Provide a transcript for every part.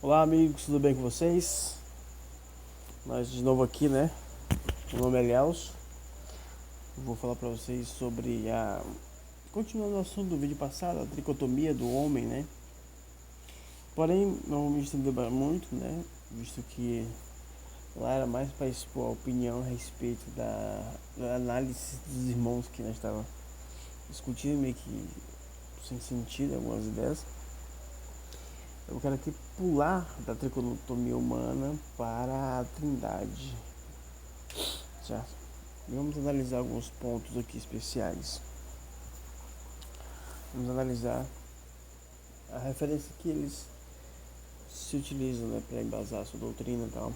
Olá amigos, tudo bem com vocês? Nós de novo aqui, né? Meu nome é Léus. Vou falar para vocês sobre continuando o assunto do vídeo passado, a tricotomia do homem, né? Porém, não vou me estender muito, né? Visto que lá era mais para expor a opinião a respeito da análise dos irmãos que nós estávamos discutindo, meio que sem sentido algumas ideias. Eu quero aqui pular da tricotomia humana para a Trindade, certo? E vamos analisar alguns pontos aqui especiais. Vamos analisar a referência que eles se utilizam, né, para embasar a sua doutrina e tal.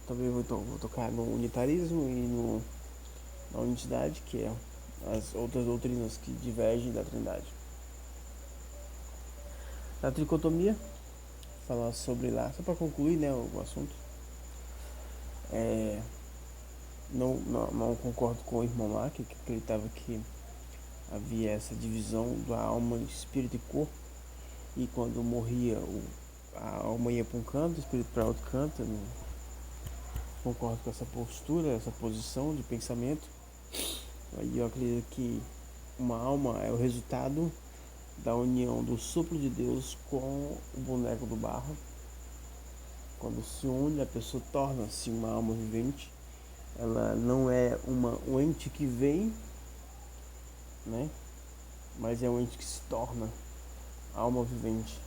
Também vou tocar no unitarismo e na unidade, que é as outras doutrinas que divergem da Trindade. Na tricotomia, falar sobre lá, só para concluir, né, o assunto. Não concordo com o irmão lá, que acreditava que havia essa divisão da alma, espírito e corpo, e quando morria a alma ia para um canto, o espírito para outro canto. Eu não concordo com essa postura, essa posição de pensamento. Aí eu acredito que uma alma é o resultado da união do sopro de Deus com o boneco do barro. Quando se une, a pessoa torna-se uma alma vivente. Ela não é um ente que vem, né? Mas é um ente que se torna alma vivente.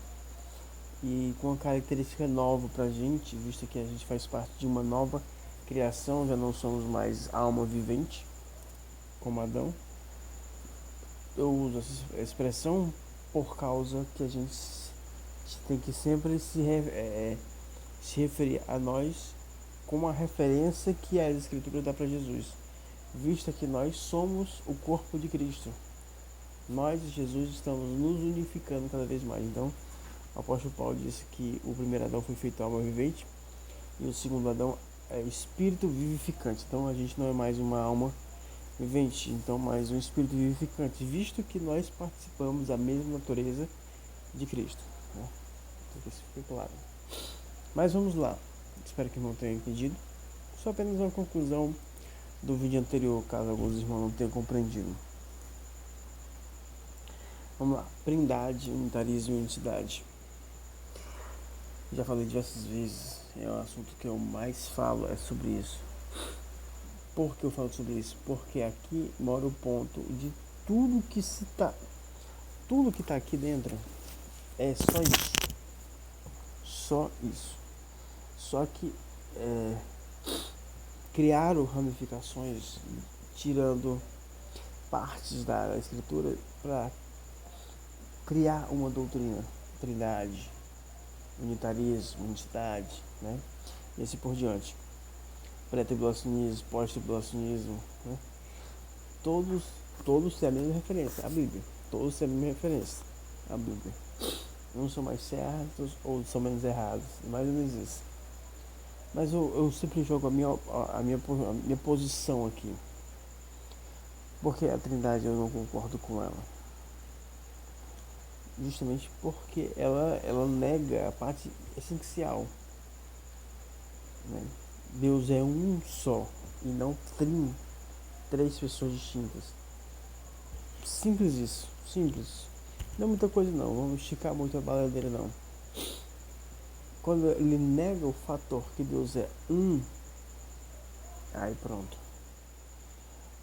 E com uma característica nova pra gente, visto que a gente faz parte de uma nova criação, já não somos mais alma vivente, como Adão. Eu uso essa expressão por causa que a gente tem que sempre se referir a nós como a referência que a Escritura dá para Jesus, visto que nós somos o corpo de Cristo. Nós e Jesus estamos nos unificando cada vez mais. Então, o apóstolo Paulo disse que o primeiro Adão foi feito alma vivente e o segundo Adão é espírito vivificante. Então, a gente não é mais uma alma vivente, então mais um espírito vivificante, visto que nós participamos da mesma natureza de Cristo, né? Então, que isso fique claro. Mas vamos lá. Espero que não tenha entendido. Só apenas uma conclusão do vídeo anterior, caso alguns irmãos não tenham compreendido. Vamos lá. Trindade, unitarismo e unicidade. Já falei diversas vezes, é um assunto que eu mais falo, é sobre isso. Por que eu falo sobre isso? Porque aqui mora o ponto de tudo que está aqui dentro é só isso. Só isso. Só que criaram ramificações, tirando partes da escritura para criar uma doutrina, trindade, unitarismo, unicidade, né? E assim por diante. Pré-tribulacionismo, pós-tribulacionismo, né? Todos têm a mesma referência, a Bíblia. Todos têm a mesma referência, a Bíblia. Uns são mais certos, outros são menos errados, mais ou menos isso. Mas eu sempre jogo a minha posição aqui. Porque a Trindade eu não concordo com ela. Justamente porque ela nega a parte essencial, né? Deus é um só e não três pessoas distintas. Simples isso, simples. Não é muita coisa não, vamos esticar muito a baladeira não. Quando ele nega o fator que Deus é um, aí pronto.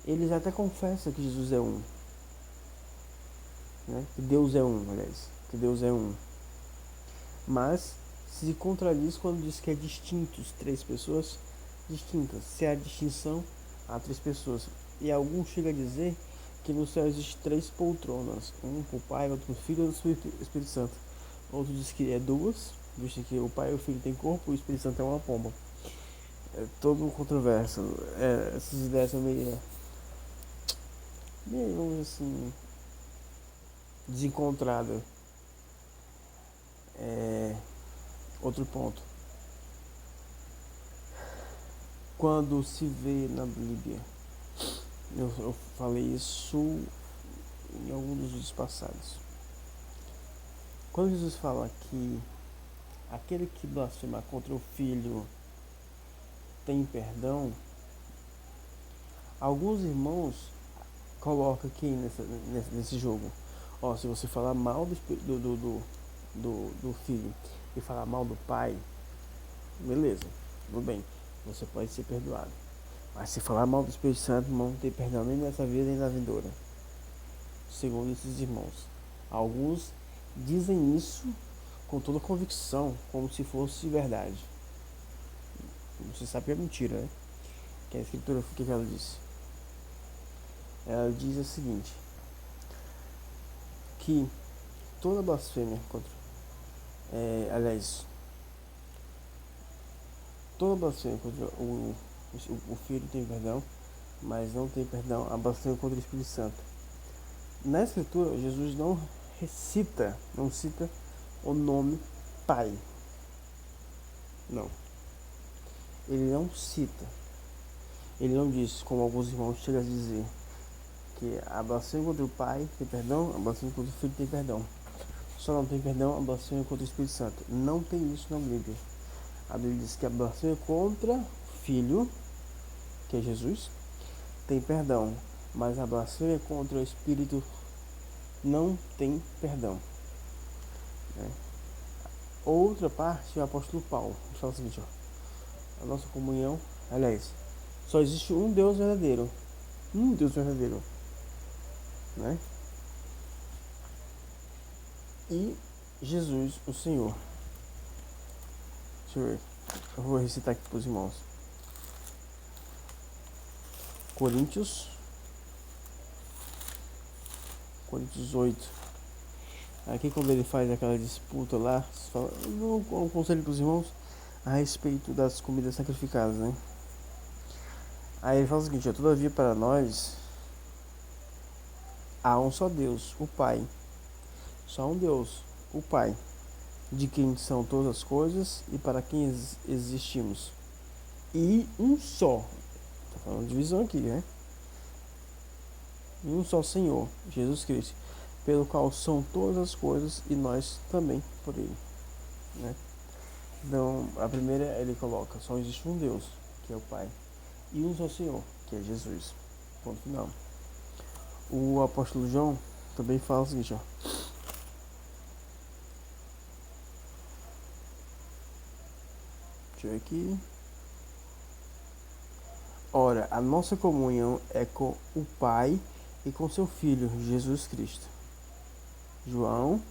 Eles até confessam que Jesus é um, né? Que Deus é um, aliás, que Deus é um. Mas se contradiz quando diz que é distintos, três pessoas distintas. Se há distinção, há três pessoas. E alguns chegam a dizer que no céu existem três poltronas, um para o Pai, outro para o Filho e outro para o Espírito Santo. Outro diz que é duas, visto que o Pai e o Filho têm corpo e o Espírito Santo é uma pomba. É todo um controverso. Essas ideias são meio, vamos dizer assim, desencontradas. Outro ponto. Quando se vê na Bíblia, eu falei isso em algum dos vídeos passados. Quando Jesus fala que aquele que blasfema contra o Filho tem perdão, alguns irmãos colocam aqui nesse jogo. Ó, se você falar mal do filho e falar mal do pai, beleza, tudo bem, você pode ser perdoado. Mas se falar mal do Espírito Santo, não tem perdão nem nessa vida nem na vindoura. Segundo esses irmãos. Alguns dizem isso com toda convicção, como se fosse verdade. Você sabe que é mentira, né? Que a escritura, o que ela disse? Ela diz o seguinte, que toda blasfêmia contra, toda blasfêmia contra o Filho tem perdão, mas não tem perdão a blasfêmia contra o Espírito Santo. Na escritura, Jesus não cita o nome Pai. Não. Ele não cita. Ele não diz, como alguns irmãos chegam a dizer, que a blasfêmia contra o Pai tem perdão, a blasfêmia contra o Filho tem perdão. Só não tem perdão a blasfêmia contra o Espírito Santo. Não tem isso na Bíblia. A Bíblia diz que a blasfêmia contra o Filho, que é Jesus, tem perdão, mas a blasfêmia contra o Espírito não tem perdão. Outra parte, o apóstolo Paulo fala o seguinte, ó, a nossa comunhão, aliás, só existe um Deus verdadeiro, né? E Jesus, o Senhor. Deixa eu ver, eu vou recitar aqui para os irmãos. Coríntios 8. Aqui quando ele faz aquela disputa lá, um conselho para os irmãos a respeito das comidas sacrificadas, né? Aí ele fala o seguinte, todavia para nós há um só Deus, o Pai. Só um Deus, o Pai, de quem são todas as coisas e para quem existimos. E um só, tá falando de divisão aqui, né? E um só Senhor, Jesus Cristo, pelo qual são todas as coisas e nós também por Ele, né? Então, a primeira ele coloca, só existe um Deus, que é o Pai, e um só Senhor, que é Jesus. Ponto final. O apóstolo João também fala o seguinte, deixa eu ver aqui. Ora, a nossa comunhão é com o Pai e com seu Filho, Jesus Cristo. João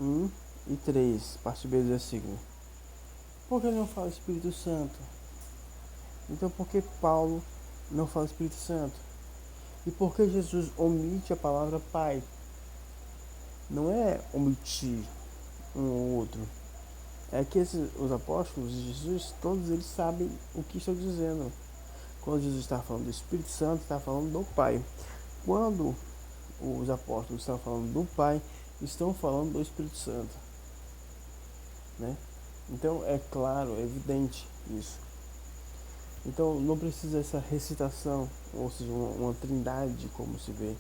1:3, parte B do versículo. Por que ele não fala Espírito Santo? Então por que Paulo não fala Espírito Santo? E por que Jesus omite a palavra Pai? Não é omitir um ou outro. É que os apóstolos de Jesus, todos eles sabem o que estou dizendo. Quando Jesus está falando do Espírito Santo, está falando do Pai. Quando os apóstolos estão falando do Pai, estão falando do Espírito Santo, né? Então é claro, é evidente isso. Então não precisa essa recitação, ou seja, uma trindade como se vê.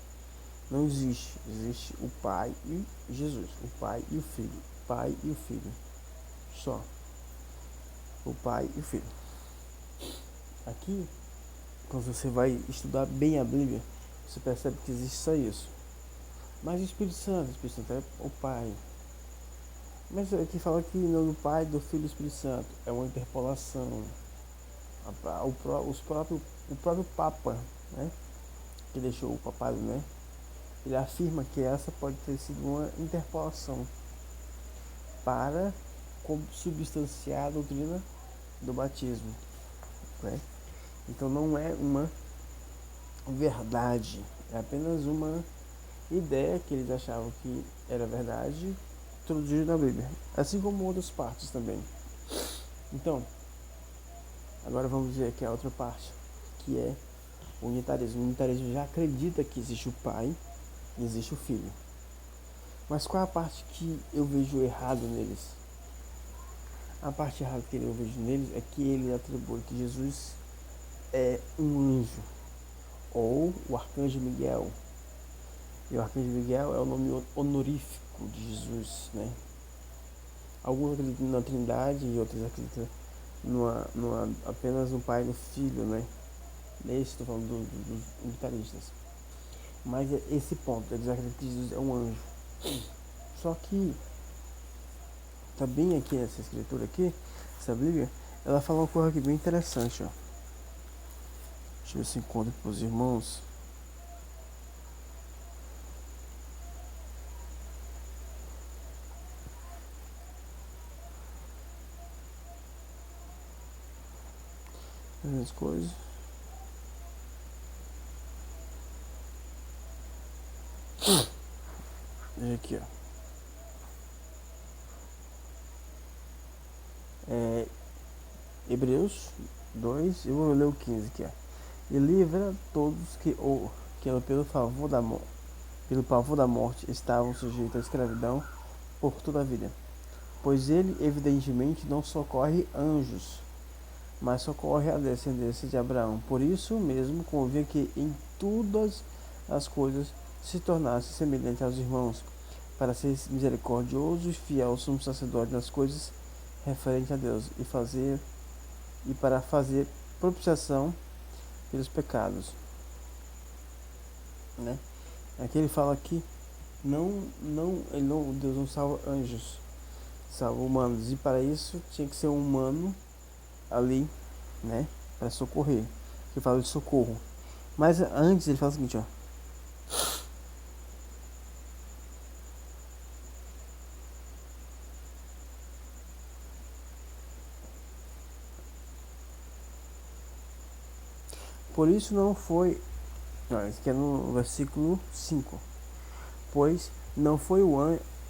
Não existe. Existe o Pai e Jesus, o Pai e o Filho, o Pai e o Filho. Só. O Pai e o Filho. Aqui, quando você vai estudar bem a Bíblia, você percebe que existe só isso. Mas o Espírito Santo é o Pai. Mas aqui fala que não do Pai, do Filho e do Espírito Santo. É uma interpolação. O próprio Papa, né, que deixou o papado, né, ele afirma que essa pode ter sido uma interpolação para substanciar a doutrina do batismo, né? Então não é uma verdade, é apenas uma ideia que eles achavam que era verdade, introduzida na Bíblia, assim como outras partes também. Então, agora vamos ver aqui a outra parte, que é o unitarismo. O unitarismo já acredita que existe o Pai e existe o Filho. Mas qual é a parte que eu vejo errado neles? A parte errada que eu vejo neles é que ele atribui que Jesus é um anjo, ou o arcanjo Miguel. E o arcanjo Miguel é o nome honorífico de Jesus, né? Alguns acreditam na Trindade e outros acreditam apenas no Pai e no Filho, né? Nesse estou falando dos unitaristas. Mas é esse ponto, eles acreditam que Jesus é um anjo. Só que, tá bem aqui nessa escritura aqui, essa Bíblia, ela fala uma coisa aqui bem interessante, ó. Deixa eu ver se encontro para os irmãos. As coisas. Veja aqui, ó. Hebreus 2, eu vou ler o 15 aqui, ó. E livra todos que pelo pavor da morte estavam sujeitos à escravidão por toda a vida. Pois ele, evidentemente, não socorre anjos, mas socorre a descendência de Abraão. Por isso mesmo convinha que em todas as coisas se tornasse semelhante aos irmãos, para ser misericordioso e fiel sumo sacerdote nas coisas referentes a Deus, e para fazer propiciação pelos pecados, né? Aqui ele fala que Deus não salva anjos, salva humanos, e para isso tinha que ser um humano ali, né, para socorrer. Ele fala de socorro. Mas antes ele fala o seguinte, ó. Por isso não foi, não, isso aqui é no versículo 5. Pois não foi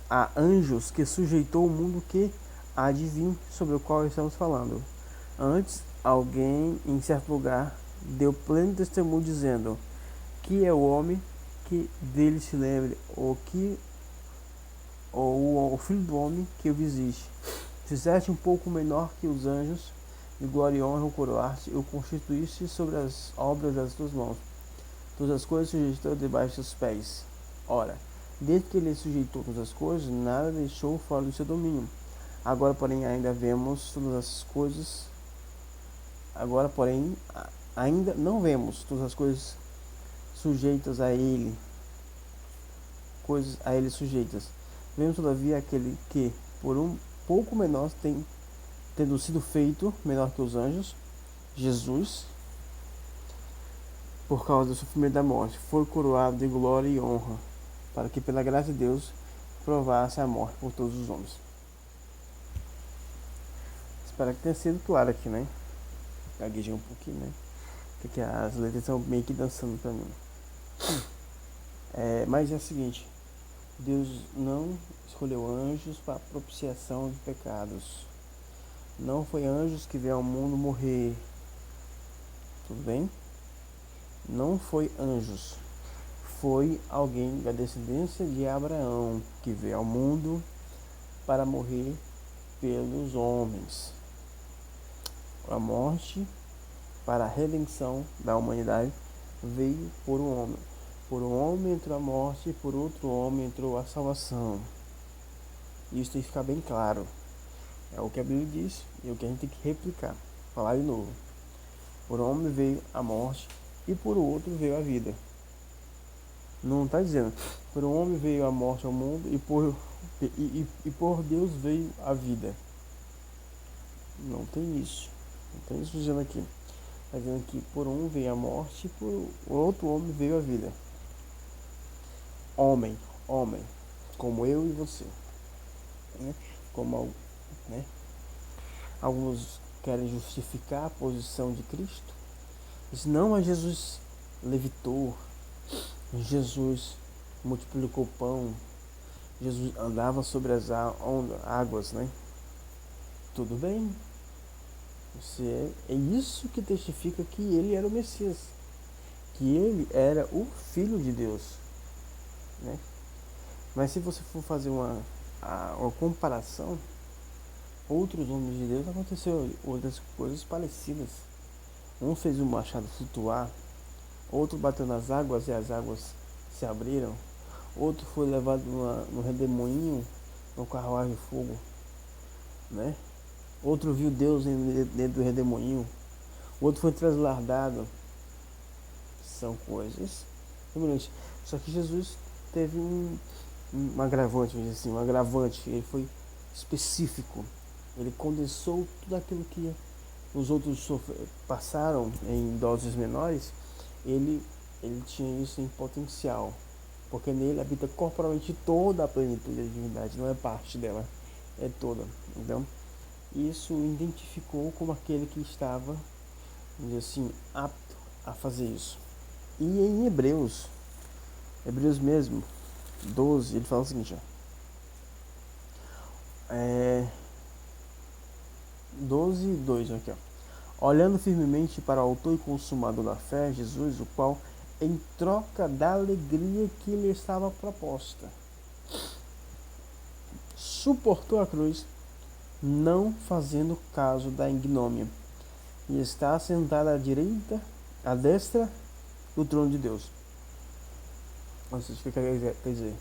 a anjos que sujeitou o mundo que há de vir, sobre o qual estamos falando. Antes, alguém em certo lugar deu pleno testemunho dizendo que é o homem que dele se lembre, ou o filho do homem que o visite. Fizeste um pouco menor que os anjos, de glória e honra o coroaste, o constituíste sobre as obras das tuas mãos. Todas as coisas sujeitou debaixo dos seus pés. Ora, desde que ele sujeitou todas as coisas, nada deixou fora do seu domínio. Agora, porém, ainda vemos todas as coisas. Agora, porém, ainda não vemos todas as coisas sujeitas a ele, coisas a ele sujeitas. Vemos, todavia, aquele que, por um pouco menor, tendo sido feito menor que os anjos, Jesus, por causa do sofrimento da morte, foi coroado de glória e honra, para que, pela graça de Deus, provasse a morte por todos os homens. Espero que tenha sido claro aqui, né? Gaguejei um pouquinho, né? Porque as letras estão meio que dançando pra mim. Mas é o seguinte, Deus não escolheu anjos para propiciação de pecados. Não foi anjos que veio ao mundo morrer. Tudo bem? Não foi anjos. Foi alguém da descendência de Abraão que veio ao mundo para morrer pelos homens. A morte para a redenção da humanidade veio por um homem. Por um homem entrou a morte, e por outro homem entrou a salvação. Isso tem que ficar bem claro. É o que a Bíblia diz e é o que a gente tem que replicar. Falar de novo. Por um homem veio a morte e por outro veio a vida. Não está dizendo, por um homem veio a morte ao mundo e por Deus veio a vida. Não tem isso. Não tem isso dizendo aqui. Está dizendo que por um veio a morte e por outro homem veio a vida. Homem, como eu e você. Né? Né? Alguns querem justificar a posição de Cristo. Diz, não, mas Jesus levitou, Jesus multiplicou pão, Jesus andava sobre as águas, né? Tudo bem. É isso que testifica que ele era o Messias, que ele era o Filho de Deus, né? Mas se você for fazer uma comparação, outros homens de Deus aconteceu outras coisas parecidas. Um fez o machado flutuar, outro bateu nas águas e as águas se abriram, outro foi levado no redemoinho, no carruagem de fogo. né? Outro viu Deus dentro do redemoinho. O outro foi trasladado. São coisas semelhantes. Só que Jesus teve um agravante, vamos dizer assim, um agravante. Ele foi específico. Ele condensou tudo aquilo que os outros passaram em doses menores. Ele tinha isso em potencial. Porque nele habita corporalmente toda a plenitude da divindade. Não é parte dela, é toda. Então, isso o identificou como aquele que estava, vamos dizer assim, apto a fazer isso. E em Hebreus mesmo, 12, ele fala o seguinte, ó. 12, 2, aqui, ó. Olhando firmemente para o autor e consumador da fé, Jesus, o qual, em troca da alegria que lhe estava proposta, suportou a cruz, não fazendo caso da ignômia, e está sentado à destra do trono de Deus. Não sei o que quer dizer.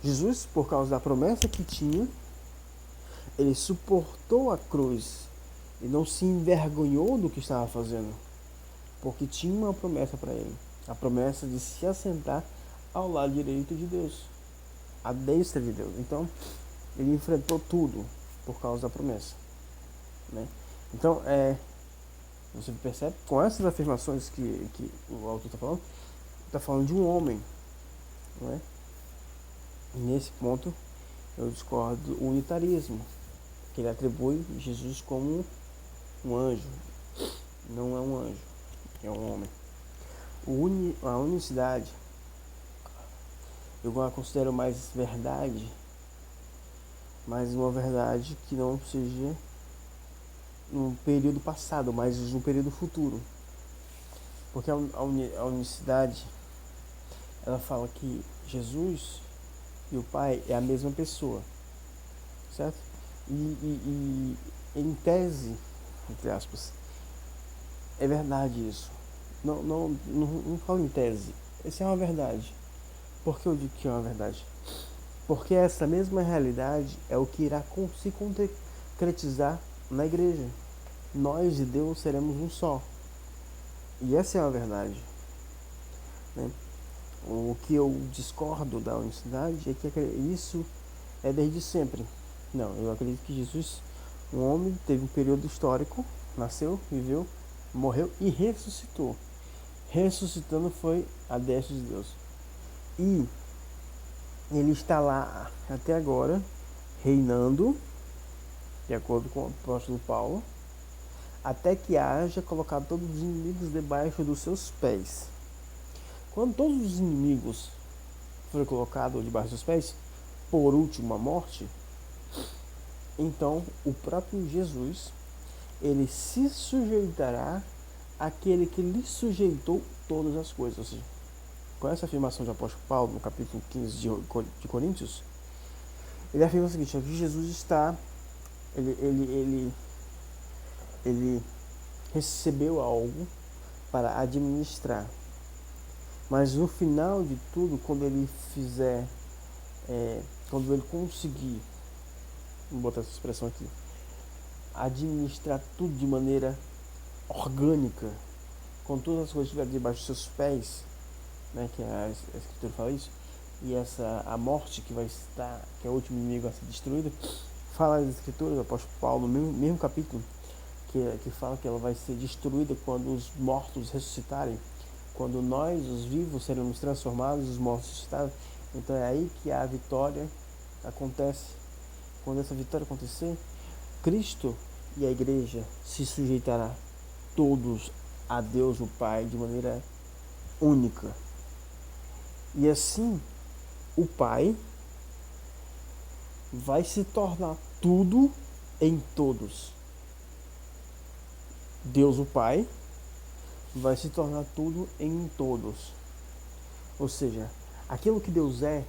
Jesus, por causa da promessa que tinha, ele suportou a cruz e não se envergonhou do que estava fazendo, porque tinha uma promessa para ele, a promessa de se assentar ao lado direito de Deus, à destra de Deus. Então, ele enfrentou tudo por causa da promessa, né? Então, você percebe, com essas afirmações que o autor está falando de um homem, não é? E nesse ponto, eu discordo do unitarismo, que ele atribui Jesus como um anjo. Não é um anjo, é um homem. A unicidade, eu considero mais verdade, mas uma verdade que não seja no período passado, mas no período futuro. Porque a unicidade, ela fala que Jesus e o Pai é a mesma pessoa, certo? E em tese, entre aspas, é verdade isso. Não falo em tese, isso é uma verdade. Por que eu digo que é uma verdade? Porque essa mesma realidade é o que irá se concretizar na igreja. Nós e Deus seremos um só. E essa é a verdade, né? O que eu discordo da unicidade é que isso é desde sempre. Não, eu acredito que Jesus, um homem, teve um período histórico, nasceu, viveu, morreu e ressuscitou. Ressuscitando foi a destra de Deus. E ele está lá até agora, reinando, de acordo com o apóstolo Paulo, até que haja colocado todos os inimigos debaixo dos seus pés. Quando todos os inimigos forem colocados debaixo dos pés, por último a morte, então o próprio Jesus, ele se sujeitará àquele que lhe sujeitou todas as coisas. Ou seja, com essa afirmação do apóstolo Paulo, no capítulo 15 de Coríntios, ele afirma o seguinte, que Jesus está, ele recebeu algo para administrar. Mas no final de tudo, quando ele fizer, quando ele conseguir, vou botar essa expressão aqui, administrar tudo de maneira orgânica, com todas as coisas estiverem debaixo dos seus pés, né, que a Escritura fala isso, e a morte que vai estar, que é o último inimigo a ser destruído, fala as Escrituras, o apóstolo Paulo, no mesmo capítulo, que fala que ela vai ser destruída quando os mortos ressuscitarem, quando nós, os vivos, seremos transformados, os mortos ressuscitarem. Então é aí que a vitória acontece. Quando essa vitória acontecer, Cristo e a igreja se sujeitará todos a Deus o Pai de maneira única. E assim, o Pai vai se tornar tudo em todos. Deus o Pai vai se tornar tudo em todos. Ou seja, aquilo que Deus é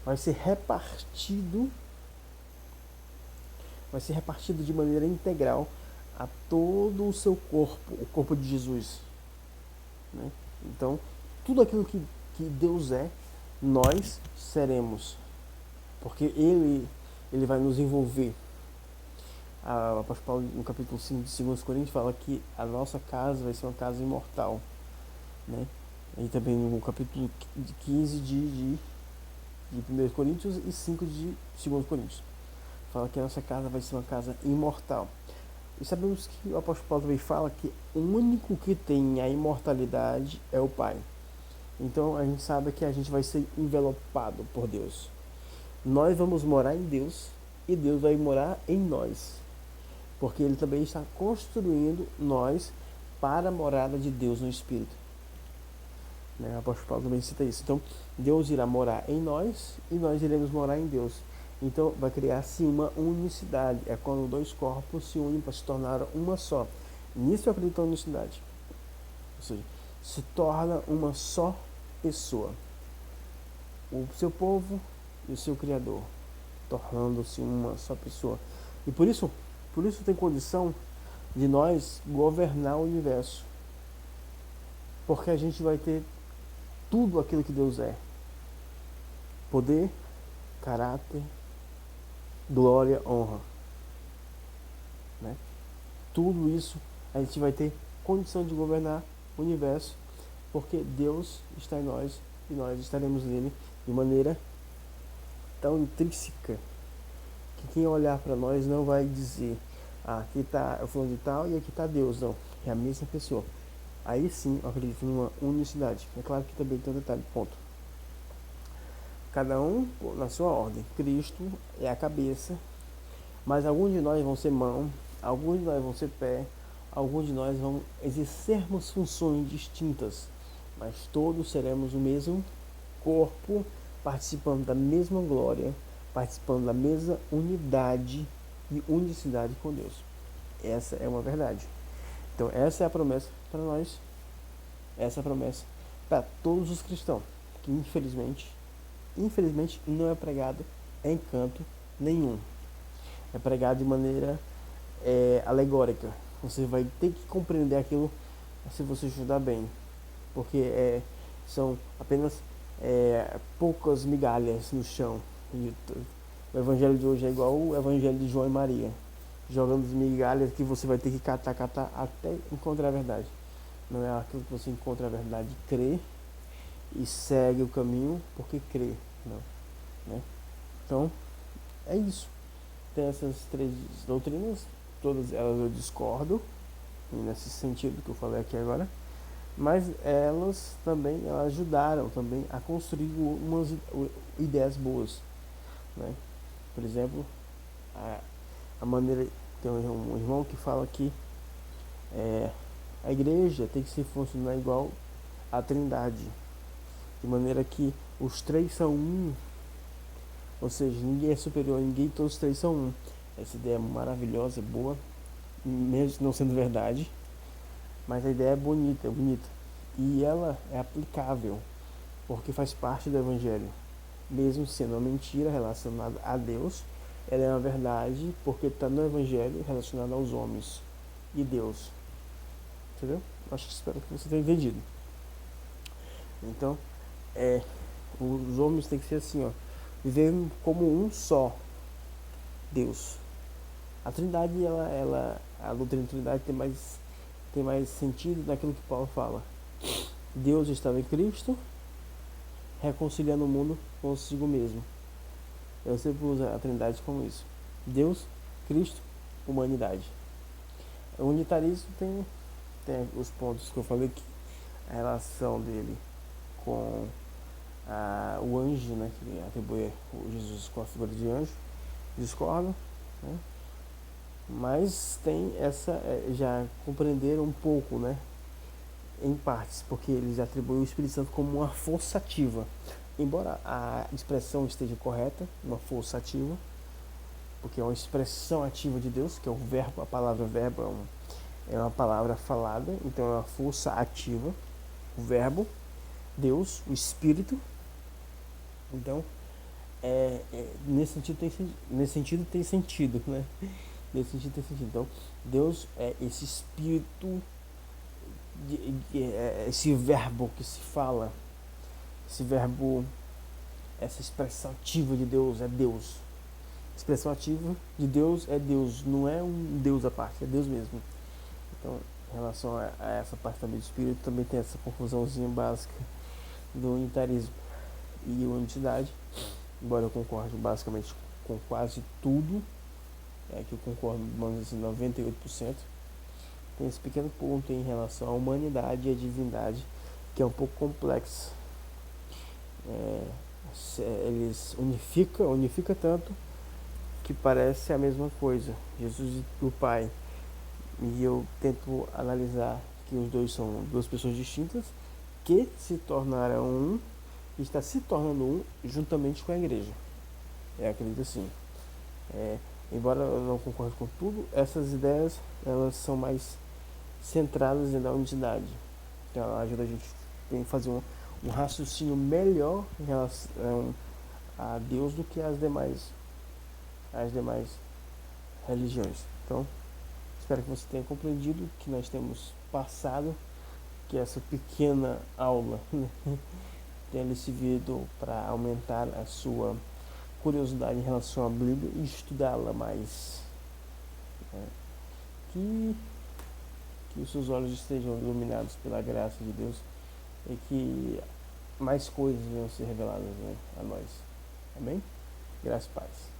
vai ser repartido de maneira integral a todo o seu corpo, o corpo de Jesus, né? Então, tudo aquilo que Deus é, nós seremos, porque Ele vai nos envolver. O apóstolo Paulo, no capítulo 5 de 2 Coríntios, fala que a nossa casa vai ser uma casa imortal, né? E também no capítulo 15 de 1 Coríntios e 5 de 2 Coríntios. Fala que a nossa casa vai ser uma casa imortal. E sabemos que o apóstolo Paulo também fala que o único que tem a imortalidade é o Pai. Então a gente sabe que a gente vai ser envelopado por Deus. Nós vamos morar em Deus e Deus vai morar em nós. Porque Ele também está construindo nós para a morada de Deus no Espírito. Né? O apóstolo Paulo também cita isso. Então Deus irá morar em nós e nós iremos morar em Deus. Então vai criar assim uma unicidade. É quando dois corpos se unem para se tornar uma só. Nisso eu acredito na unicidade. Ou seja, se torna uma só pessoa. O seu povo e o seu Criador. Tornando-se uma só pessoa. E por isso tem condição de nós governar o universo. Porque a gente vai ter tudo aquilo que Deus é. Poder, caráter, glória, honra, né? Tudo isso a gente vai ter condição de governar o universo, porque Deus está em nós e nós estaremos nele de maneira tão intrínseca que quem olhar para nós não vai dizer: ah, aqui está o fulano de tal e aqui está Deus. Não, é a mesma pessoa. Aí sim eu acredito numa unicidade. É claro que também tem um detalhe, ponto. Cada um na sua ordem. Cristo é a cabeça, mas alguns de nós vão ser mão, alguns de nós vão ser pé, alguns de nós vão exercermos funções distintas, mas todos seremos o mesmo corpo, participando da mesma glória, participando da mesma unidade e unicidade com Deus. Essa é uma verdade. Então essa é a promessa para nós, essa é a promessa para todos os cristãos, que infelizmente não é pregado em canto nenhum. É pregado de maneira alegórica. Você vai ter que compreender aquilo se você estudar bem, porque são apenas poucas migalhas no chão. E o evangelho de hoje é igual o evangelho de João e Maria, jogando as migalhas que você vai ter que catar até encontrar a verdade. Não é aquilo que você encontra a verdade, crê e segue o caminho porque crê. Não, né? Então é isso. Tem essas três doutrinas, todas elas eu discordo nesse sentido que eu falei aqui agora, mas elas ajudaram também a construir umas ideias boas, né? Por exemplo, a maneira, tem um irmão que fala que a igreja tem que se funcionar igual à Trindade, de maneira que os três são um, ou seja, ninguém é superior a ninguém, todos os três são um. Essa ideia é maravilhosa, é boa, mesmo não sendo verdade, mas a ideia é bonita, e ela é aplicável, porque faz parte do evangelho, mesmo sendo uma mentira relacionada a Deus, ela é uma verdade porque está no evangelho relacionado aos homens e Deus, entendeu? Espero que você tenha entendido. Então os homens têm que ser assim, ó, viver como um só Deus. A Trindade, a doutrina da Trindade tem mais sentido naquilo que Paulo fala. Deus estava em Cristo, reconciliando o mundo consigo mesmo. Eu sempre uso a Trindade como isso: Deus, Cristo, humanidade. O unitarismo tem os pontos que eu falei aqui, a relação dele com o anjo, né, que atribui Jesus com a figura de anjo, discordo, né? Mas tem já compreenderam um pouco, né, em partes, porque eles atribuem o Espírito Santo como uma força ativa, embora a expressão esteja correta, uma força ativa, porque é uma expressão ativa de Deus, que é o verbo, a palavra verbo é uma palavra falada, então é uma força ativa, o verbo, Deus, o Espírito. Então nesse sentido tem sentido, né? Nesse sentido tem sentido. Então Deus é esse Espírito, esse verbo que se fala, esse verbo, essa expressão ativa de Deus é Deus. expressão ativa de Deus é Deus, não é um Deus à parte, é Deus mesmo. Então, em relação a essa parte também do Espírito, também tem essa confusãozinha básica do unitarismo e unicidade, embora eu concorde basicamente com quase tudo, que eu concordo, vamos dizer assim, 98%. Tem esse pequeno ponto em relação à humanidade e à divindade, que é um pouco complexo. Eles unifica tanto que parece a mesma coisa, Jesus e o Pai. E eu tento analisar que os dois são duas pessoas distintas que se tornaram um e está se tornando um juntamente com a igreja. Eu acredito assim. Embora eu não concorde com tudo, essas ideias elas são mais centradas na unidade. Então ela ajuda a gente a fazer um raciocínio melhor em relação a Deus do que as demais religiões. Então, espero que você tenha compreendido que nós temos passado, que essa pequena aula tenha lhe servido para aumentar a sua curiosidade em relação à Bíblia e estudá-la mais. Que os seus olhos estejam iluminados pela graça de Deus e que mais coisas venham ser reveladas, né, a nós. Amém? Graça e paz.